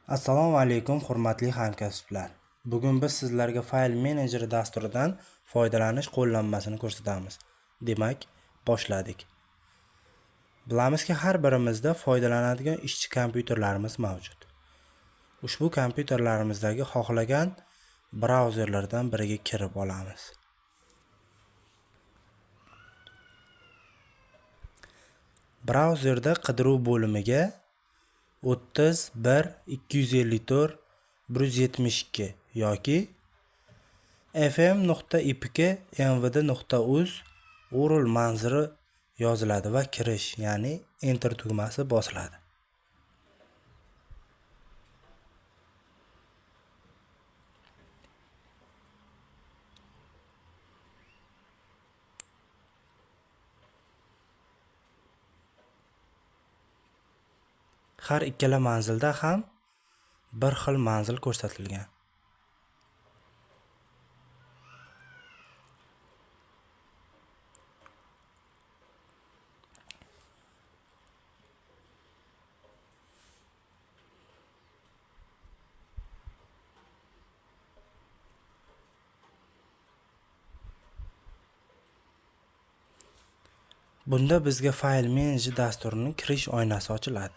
Assalomu alaykum hurmatli hamkasblar. Bugun biz sizlarga Fayl Menejeri dasturidan foydalanish qo'llanmasini ko'rsatamiz. Demak, boshladik. Bilamizki, har birimizda foydalanadigan ishchi kompyuterlarimiz mavjud. Ushbu kompyuterlarimizdagi xohlagan brauzerlardan biriga kirib olamiz. Brauzerda qidiruv bo'limiga 31 254 172 yoki fm.ipk mvd.uz URL manzili yoziladi va kirish, ya'ni enter tugmasi bosiladi. Har ikkala manzilda ham bir xil manzil ko'rsatilgan. Bunda bizga File Manager dasturining kirish oynasi ochiladi.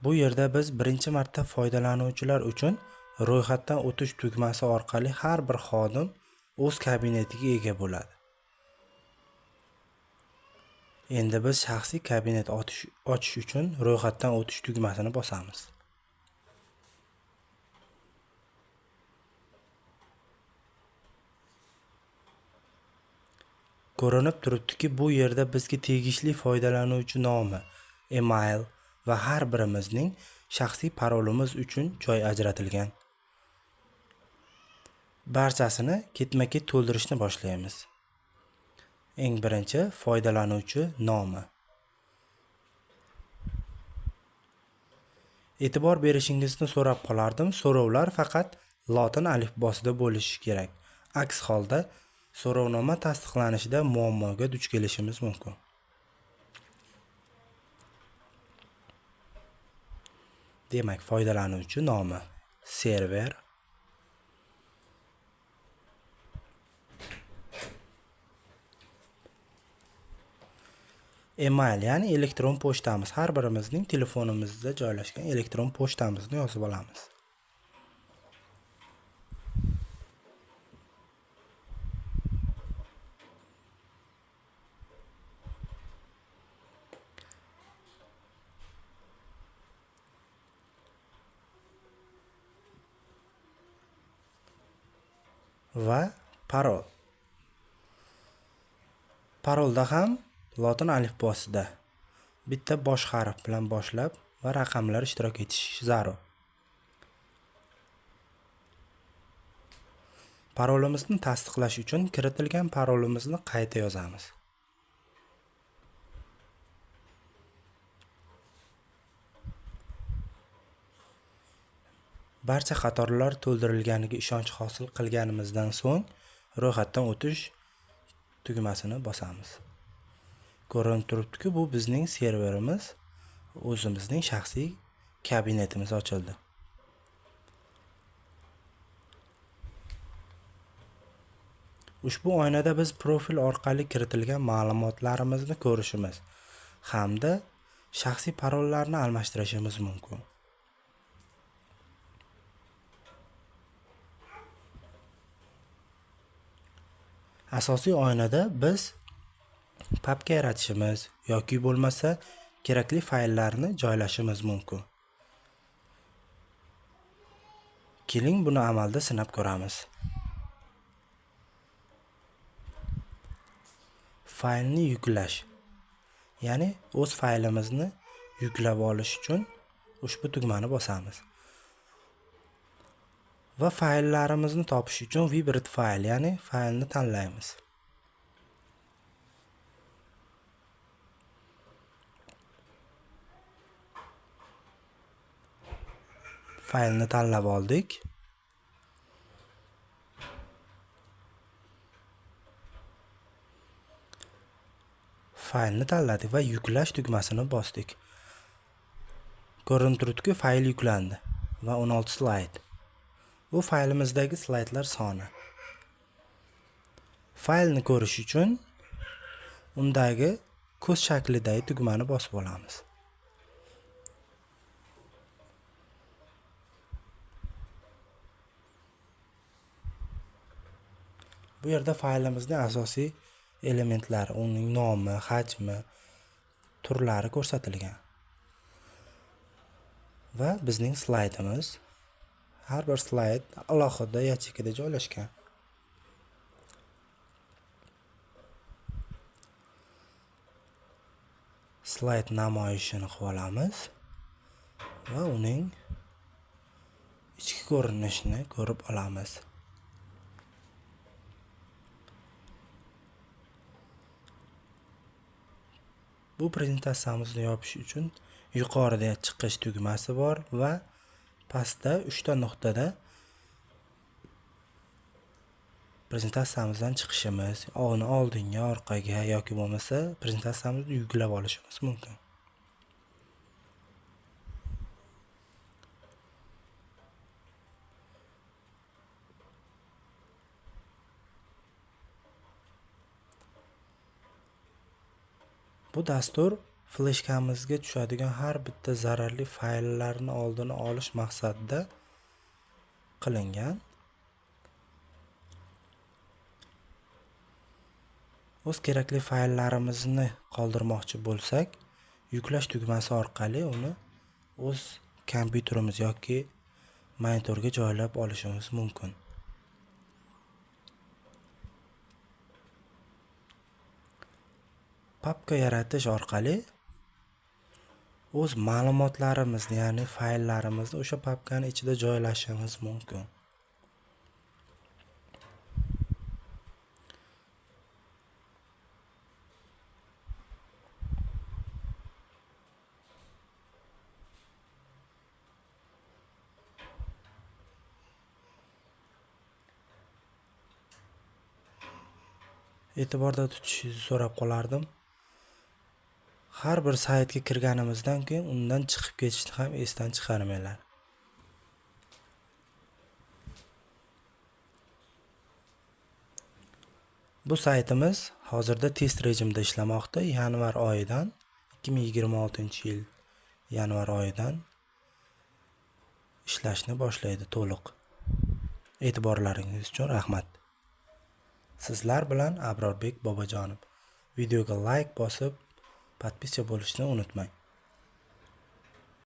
Bu yerda biz birinchi marta foydalanuvchilar uchun ro'yxatdan o'tish tugmasi orqali har bir xodim o'z kabinetiga ega bo'ladi. Endi biz shaxsiy kabinet ochish uchun ro'yxatdan o'tish tugmasini bosamiz. Ko'rinib turibdiki, bu yerda bizga tegishli foydalanuvchi nomi, email va har birimizning shaxsiy parolimiz uchun joy ajratilgan. Barchasini ketma-ket to'ldirishni boshlaymiz. Eng birinchi foydalanuvchi nomi. E'tibor berishingizni so'rab qolardim. So'rovlar faqat lotin alifbosida bo'lishi kerak. Aks holda so'rovnoma tasdiqlanishida muammoga duch kelishimiz mumkin. Demak, foydalanuvchi nomi, server, email, ya'ni elektron pochtamiz. Har birimizning telefonimizda joylashgan elektron pochtamizni yozib olamiz. Va parol. Parolda ham lotin alifbosida bitta bosh harf bilan boshlab va raqamlar ishtirok etishi zarur. Parolimizni tasdiqlash uchun kiritilgan parolimizni qayta yozamiz. Barcha qatorlar to'ldirilganiga ishonch hosil qilganimizdan so'ng ro'yxatdan o'tish tugmasini bosamiz. Ko'rinib turibdiki, bu bizning serverimiz, o'zimizning shaxsiy kabinetimiz ochildi. Ushbu oynada biz profil orqali kiritilgan ma'lumotlarimizni ko'rishimiz hamda shaxsiy parollarni almashtirishimiz mumkin. Asosiy oynada biz papka yaratishimiz yoki bo'lmasa kerakli fayllarni joylashimiz mumkin. Keling, buni amalda sinab ko'ramiz. Faylni yuklash, ya'ni o'z faylimizni yuklab olish uchun ushbu tugmani bosamiz. Va fayllarimizni topish uchun favorite fayl, ya'ni faylni tanlaymiz. Faylni tanlab oldik. faylni tanladik va yuklash tugmasini bosdik. Ko'rinib turibdi-ku, fayl yuklandi va 16 slayd. Bu faylimizdagi slaydlar soni. Faylni ko'rish uchun undagi ko'z shaklidagi tugmani bosib olamiz. Bu yerda faylimizning asosiy elementlari, uning nomi, hajmi, turlari ko'rsatilgan. Va bizning slaydimiz, har bir slayd alohida yachekada joylashgan. Slayd namoyishini qilib olamiz va uning ichki ko'rinishini ko'rib olamiz. Bu prezentatsiyamizni yopish uchun yuqorida chiqish tugmasi bor va pastda 3 ta nuqtada prezentatsiyamizdan chiqishimiz, oldinga, orqaga yoki bo'lmasa prezentatsiyamizni yuklab olishimiz mumkin. Bu dastur fleshkamizga tushadigan har bitta zararli fayllarni oldini olish maqsadida qilingan. O'z kerakli fayllarimizni qoldirmoqchi bo'lsak, yuklash tugmasi orqali uni o'z kompyuterimiz yoki monitorga joylab olishimiz mumkin. Papka yaratish orqali o'z ma'lumotlarimizni, ya'ni fayllarimizni o'sha papkaning ichida joylashimiz mumkin. E'tiborda tutishingizni so'rab qolardim. Har bir saytga kirganimizdan keyin undan chiqib ketishni ham esdan chiqarmanglar. Bu saytimiz hozirda test rejimida ishlamoqda. Yanvar oyidan 2026-yil yanvar oyidan ishlashni boshlaydi to'liq. E'tiborlaringiz uchun rahmat. Sizlar bilan Abrorbek Bobojonov. Videoga like bosib, podpiska bo'lishni unutmang.